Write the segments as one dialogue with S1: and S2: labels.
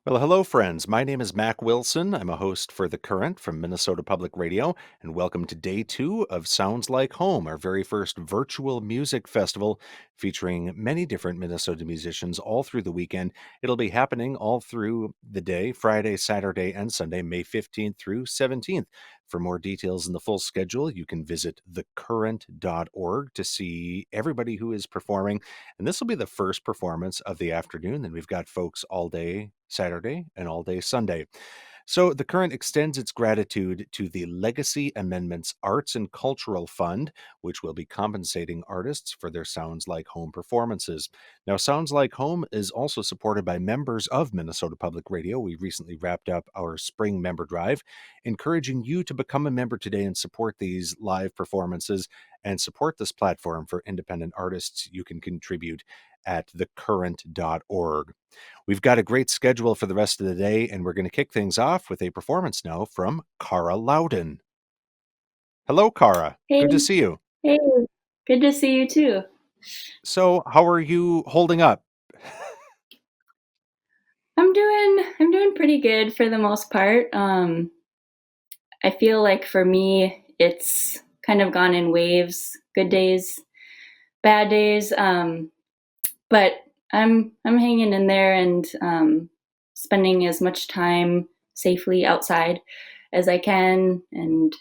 S1: Well, hello, friends. My name is Mac Wilson. I'm a host for The Current from Minnesota Public Radio, and welcome to day two of Sounds Like Home, our very first virtual music festival featuring many different Minnesota musicians all through the weekend. It'll be happening all through the day, Friday, Saturday, and Sunday, May 15th through 17th. For more details and the full schedule, you can visit thecurrent.org to see everybody who is performing. And this will be the first performance of the afternoon. Then we've got folks all day Saturday and all day Sunday. So the Current extends its gratitude to the Legacy Amendments Arts and Cultural Fund, which will be compensating artists for their Sounds Like Home performances. Now, Sounds Like Home is also supported by members of Minnesota Public Radio. We recently wrapped up our spring member drive, encouraging you to become a member today and support these live performances and support this platform for independent artists. You can contribute at thecurrent.org. We've got a great schedule for the rest of the day, and we're going to kick things off with a performance now from Cara Loudon. Hello, Cara.
S2: Hey,
S1: Good to see you.
S2: hey, good to see you too.
S1: So, how are you holding up?
S2: I'm doing pretty good for the most part. I feel like for me, it's kind of gone in waves, good days, bad days. But I'm hanging in there and spending as much time safely outside as I can, and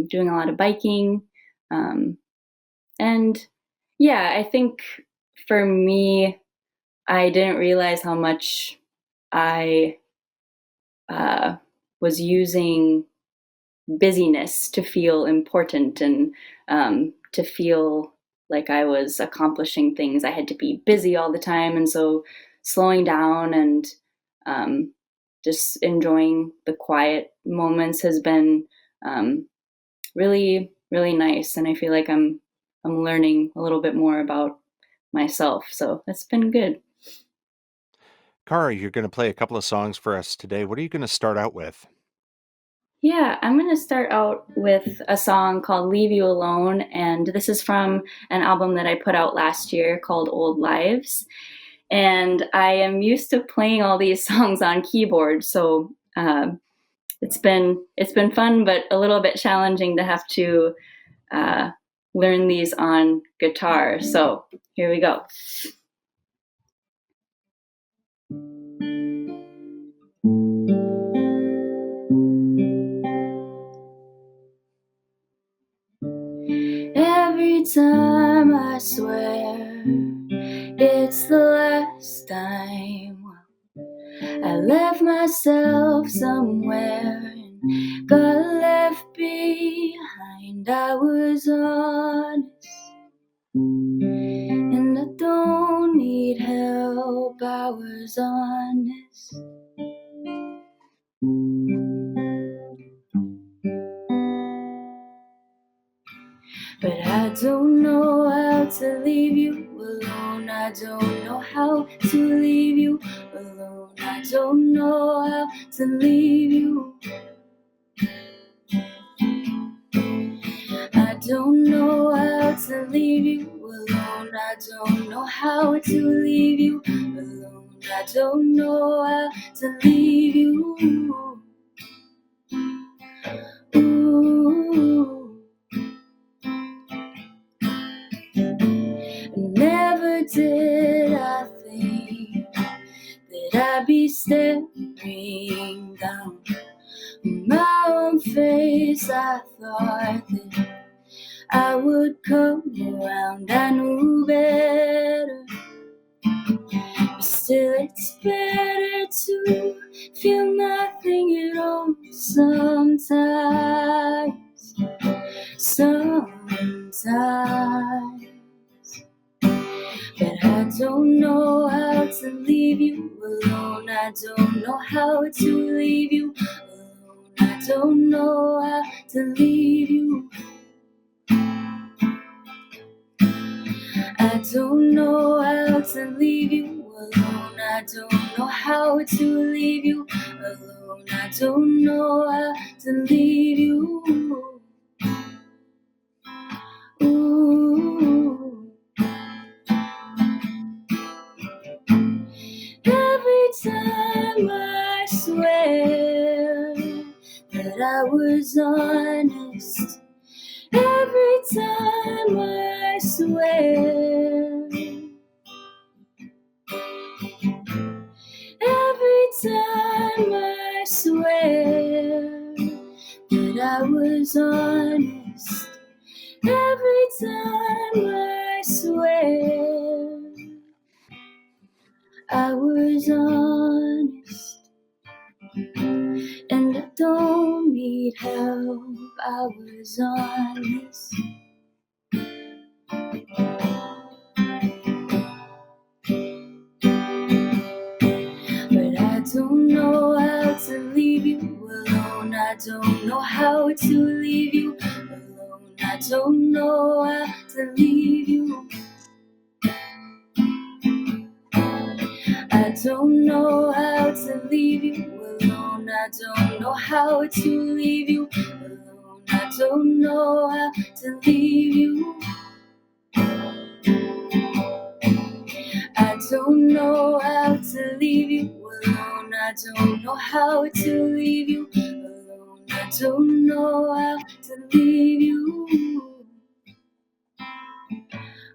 S2: doing a lot of biking. Um, and yeah, I think for me, I didn't realize how much I uh, was using busyness to feel important and to feel like I was accomplishing things. I had to be busy all the time. And so slowing down and um, just enjoying the quiet moments has been really, really nice. And I feel like I'm learning a little bit more about myself. So that's been good.
S1: Cara, you're going to play a couple of songs for us today. What are you going to start out with?
S2: Yeah, I'm going to start out with a song called Leave You Alone. And this is from an album that I put out last year called Old Lives. And I am used to playing all these songs on keyboard. So it's been fun, but a little bit challenging to have to uh, learn these on guitar. So here we go. Every time I swear it's the last time I left myself somewhere and got left behind. I was honest, and I don't need help. I was honest. But I don't know how to leave you alone. I don't know how to leave you alone. I don't know how to leave you. I don't know how to leave you alone. I don't know how to leave you alone. I don't know how to leave you. Ooh. Never did I think that I'd be staring down my own face. I thought that I would come around. I knew better, but still it's better to feel nothing at all sometimes. But I don't know how to leave you alone. I don't know how to leave you alone. I don't know how to leave you. I don't know how to leave you alone. I don't know how to leave you alone. I don't know how to leave you. Ooh. Every time I that I was honest. Every time I swear, every time I swear that I was honest. Every time I swear I was honest, and I don't need help. I was honest. But I don't know how to leave you alone. I don't know how to leave you alone. I don't know how to leave you. I don't know how to leave you alone. I don't know how to leave you alone. I don't know how to leave you. I don't know how to leave you alone. I don't know how to leave you alone. I don't know how to leave you.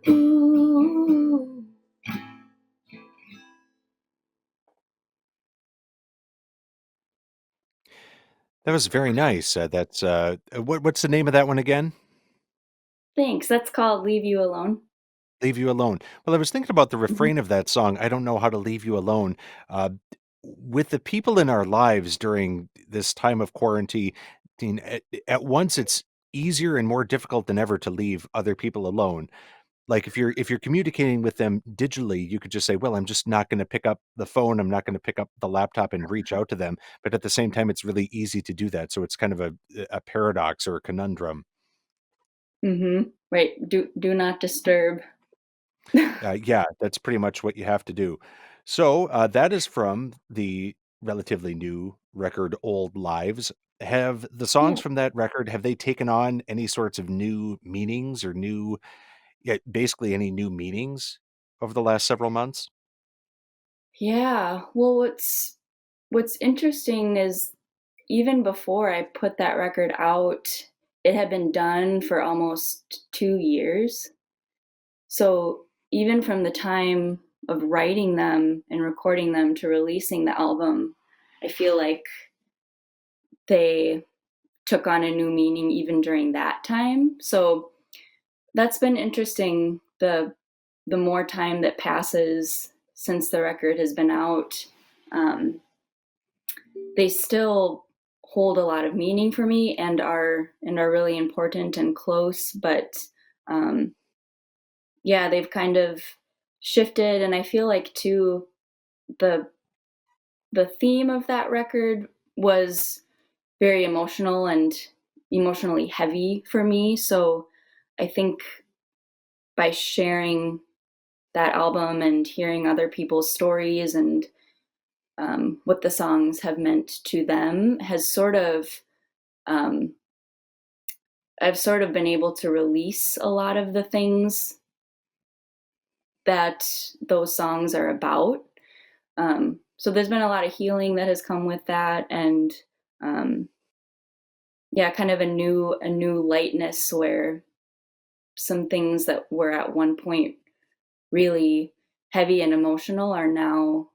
S2: Ooh.
S1: That was very nice. That's what's the name of that one again?
S2: Thanks. That's called Leave You Alone.
S1: Leave You Alone. Well, I was thinking about the
S2: Mhm.
S1: refrain of that song, I don't know how to leave you alone. Uh, with the people in our lives during this time of quarantine, at once it's easier and more difficult than ever to leave other people alone. Like if you're communicating with them digitally, you could just say, "Well, I'm just not gonna pick up the phone, I'm not gonna pick up the laptop and reach out to them." But at the same time, it's really easy to do that, so it's kind of a paradox or a conundrum.
S2: Right. Do not disturb.
S1: Yeah, that's pretty much what you have to do. So, that is from the relatively new record, Old Lives. Have the songs
S2: Oh,
S1: from that record, have they taken on any sorts of new meanings or new yeah, basically any new meanings over the last several months?
S2: yeah. Well, what's interesting is even before I put that record out, it had been done for almost 2 years. So, even from the time of writing them and recording them to releasing the album, I feel like they took on a new meaning even during that time. So, that's been interesting, the more time that passes since the record has been out, um, they still hold a lot of meaning for me and are really important and close, but um, yeah, they've kind of shifted, and I feel like too the the theme of that record was very emotional and emotionally heavy for me. So I think by sharing that album and hearing other people's stories and what the songs have meant to them has sort of um, I've sort of been able to release a lot of the things that those songs are about. So there's been a lot of healing that has come with that, and um, yeah, kind of a new lightness where some things that were at one point really heavy and emotional are now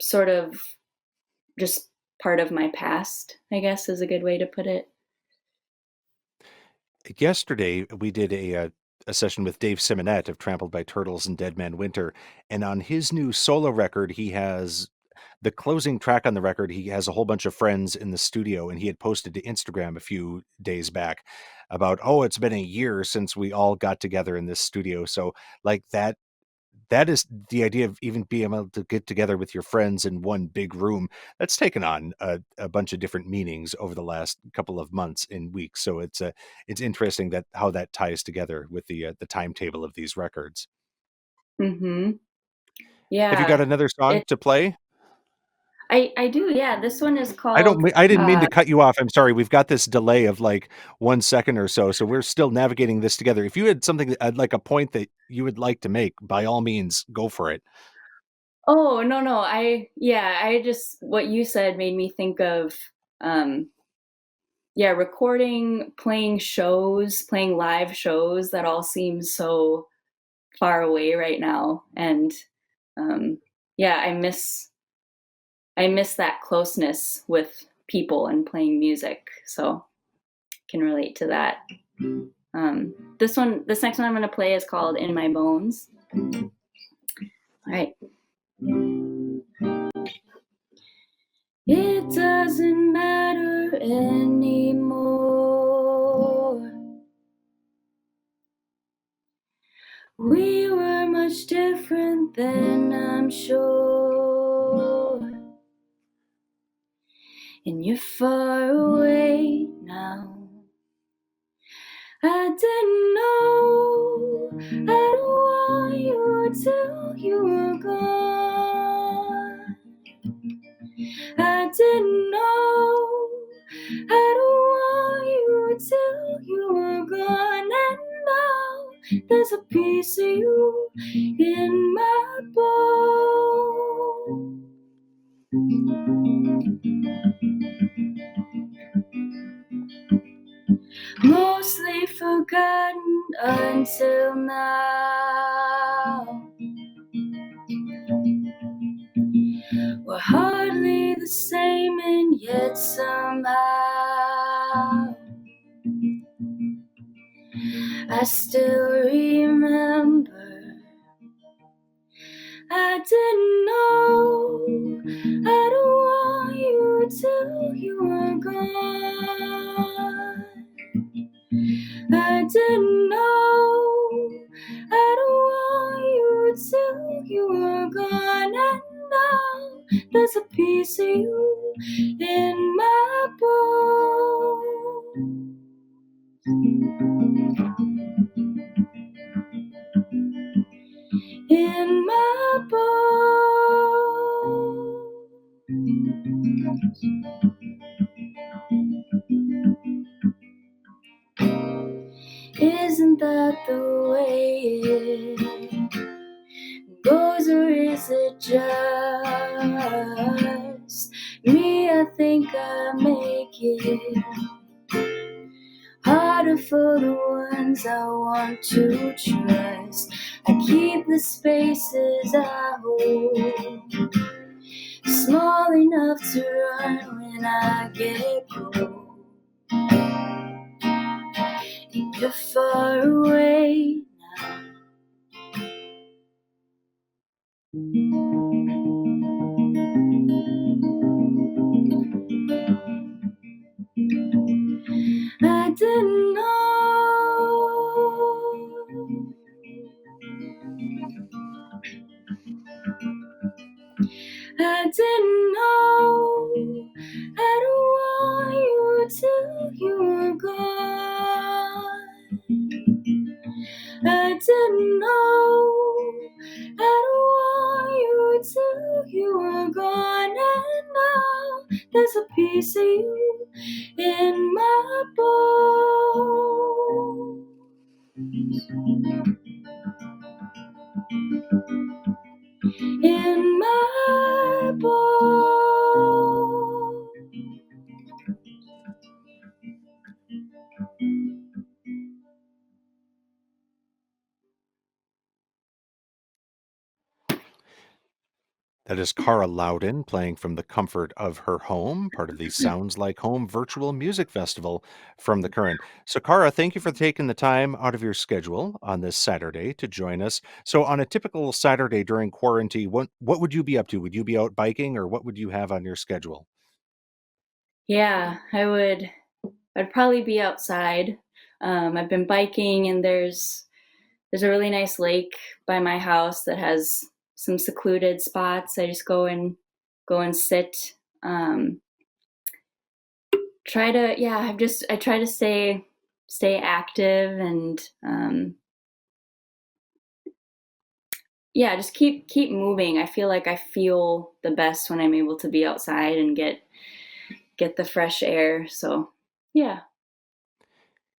S2: sort of just part of my past, I guess is a good way to put it.
S1: Yesterday, we did a session with Dave Simonette of Trampled by Turtles and Dead Man Winter, and on his new solo record, he has the closing track on the record, he has a whole bunch of friends in the studio, and he had posted to Instagram a few days back about, "Oh, it's been a year since we all got together in this studio." So, like, that is the idea of even being able to get together with your friends in one big room. That's taken on a bunch of different meanings over the last couple of months and weeks. So it's interesting that how that ties together with the timetable of these records.
S2: Mhm.
S1: Have you got
S2: Yeah.
S1: another song
S2: It
S1: to play?
S2: I do, yeah. This one is called,
S1: I didn't mean to cut you off. I'm sorry. We've got this delay of like 1 second or so, so we're still navigating this together. If you had something like a point that you would like to make, by all means, go for it.
S2: oh, no, no, I just what you said made me think of, yeah, recording, playing shows, playing live shows, that all seems so far away right now. And yeah, I miss that closeness with people and playing music. So can relate to that. This next one I'm going to play is called In My Bones. All right. It doesn't matter anymore. We were much different then, I'm sure. And you're far away now. I didn't know I don't want you till you were gone. I didn't know I don't want you till you were gone. And now there's a piece of you in my bones. Mostly forgotten until now. We're hardly the same, and yet somehow I still remember. I didn't know I don't want you till you were gone. I didn't know I don't want you till you were gone. And now there's a piece of you in my bones. In my bones. Isn't that the way it goes, or is it just me? I think I make it harder for the ones I want to trust. I keep the spaces I hold small enough to run when I get cold. And you're far away now. I didn't know I didn't know I don't want you till you were gone. I didn't know I don't want you till you were gone. And now there's a piece of you in my bones. In my bones.
S1: That is Cara Loudon playing from the comfort of her home, part of the Sounds Like Home Virtual Music Festival from the Current. So, Cara, thank you for taking the time out of your schedule on this Saturday to join us. So, on a typical Saturday during quarantine, what would you be up to? Would you be out biking, or what would you have on your schedule?
S2: Yeah, I'd probably be outside. I've been biking, and there's a really nice lake by my house that has some secluded spots. I just go and sit. Um, try to yeah. I try to stay active, and yeah, just keep moving. I feel like I feel the best when I'm able to be outside and get the fresh air. So yeah.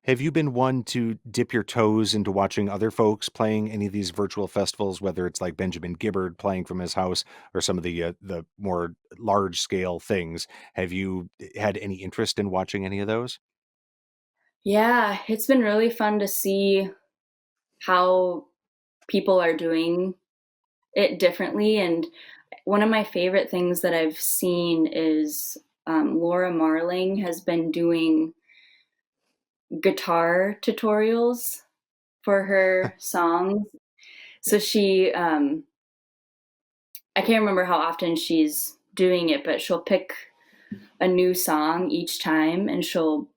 S1: Have you been one to dip your toes into watching other folks playing any of these virtual festivals, whether it's like Benjamin Gibbard playing from his house or some of the more large scale things? Have you had any interest in watching any of those?
S2: Yeah, it's been really fun to see how people are doing it differently, and one of my favorite things that I've seen is, Laura Marling has been doing guitar tutorials for her songs. So I can't remember how often she's doing it, but she'll pick a new song each time and she'll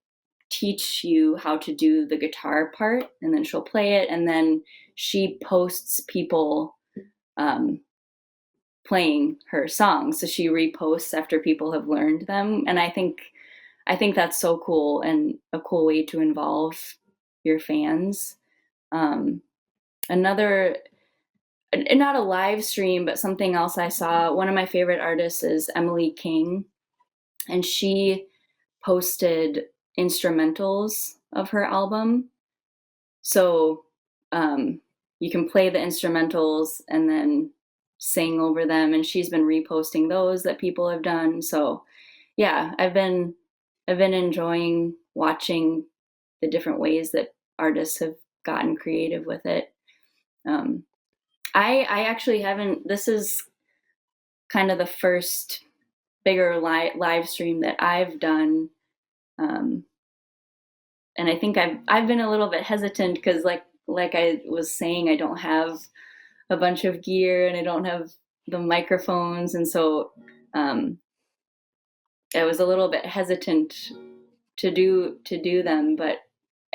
S2: teach you how to do the guitar part and then she'll play it and then she posts people um, playing her songs. So she reposts after people have learned them. And I think that's so cool and a cool way to involve your fans. Um, another not a live stream, but something else I saw. One of my favorite artists is Emily King, and she posted instrumentals of her album. So um, you can play the instrumentals and then sing over them. And she's been reposting those that people have done. So yeah, I've been enjoying watching the different ways that artists have gotten creative with it. Um, I actually haven't. This is kind of the first bigger live stream that I've done, um, and I think I've been a little bit hesitant because like I was saying, I don't have a bunch of gear and I don't have the microphones, and so um, I was a little bit hesitant to do them. But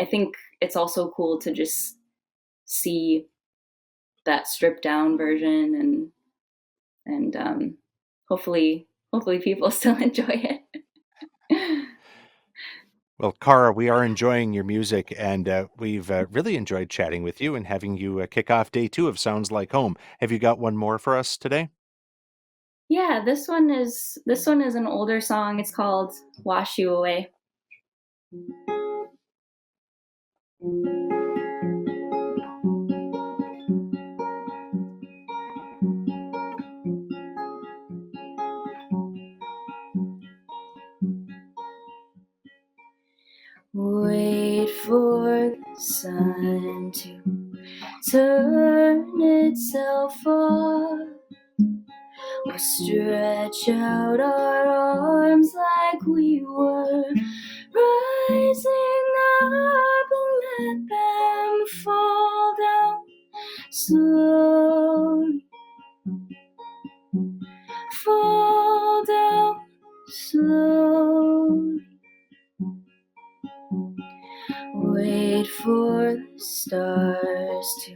S2: I think it's also cool to just see that stripped down version and hopefully people still enjoy it.
S1: Well, Cara, we are enjoying your music, and we've really enjoyed chatting with you and having you kick off day two of Sounds Like Home. Have you got one more for us today?
S2: Yeah, this one is an older song. It's called "Wash You Away." Wait for the sun to turn itself off. We'll stretch out our arms like we were rising up and let them fall down slowly, fall down slowly. Wait for the stars to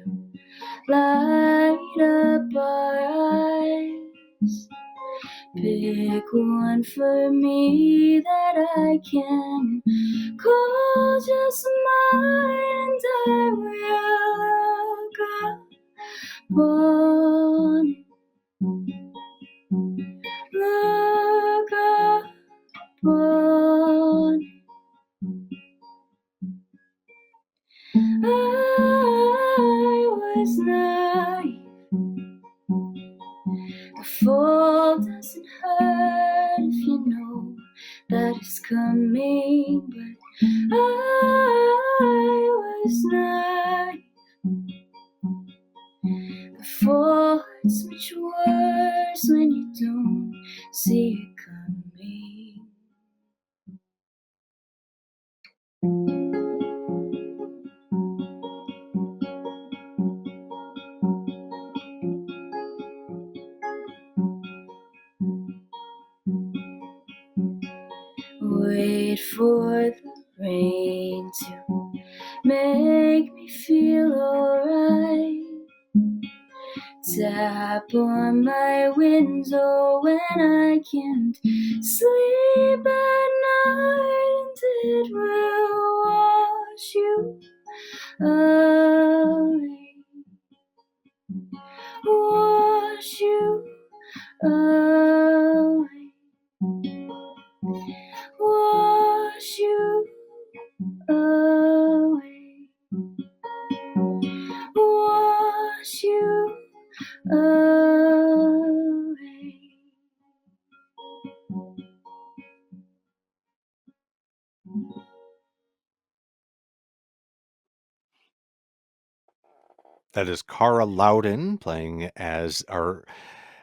S2: light up our eyes. Pick one for me that I can call just mine, and I will look upon it. Look upon it. I was naive. The fall doesn't hurt if you know that it's coming, but I was naive. The fall hurts much worse when you don't see it coming. Wait for the rain to make me feel alright. Tap on my window when I can't sleep at night, and it will wash you away. Wash you away. Wash you away.
S1: That is Cara Loudon playing as our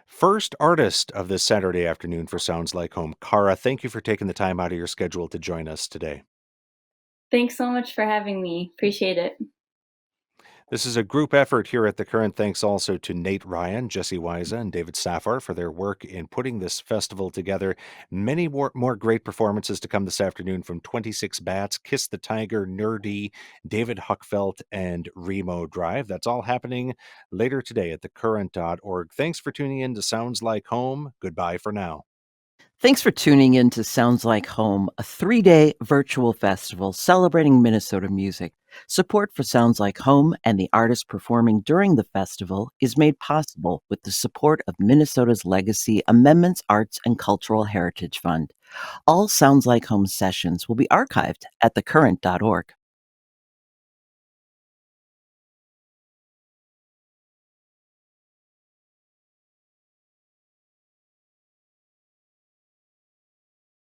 S1: first artist of this Saturday afternoon for Sounds Like Home. Cara, thank you for taking the time out of your schedule to join us today.
S2: Thanks so much for having me. Appreciate it.
S1: This is a group effort here at The Current. Thanks also to Nate Ryan, Jesse Wiza, and David Safar for their work in putting this festival together. Many more great performances to come this afternoon from 26 Bats, Kiss the Tiger, Nerdy, David Huckfelt, and Remo Drive. That's all happening later today at thecurrent.org. Thanks for tuning in to Sounds Like Home. Goodbye for now.
S3: Thanks for tuning in to Sounds Like Home, a 3-day virtual festival celebrating Minnesota music. Support for Sounds Like Home and the artists performing during the festival is made possible with the support of Minnesota's Legacy Amendments Arts and Cultural Heritage Fund. All Sounds Like Home sessions will be archived at thecurrent.org.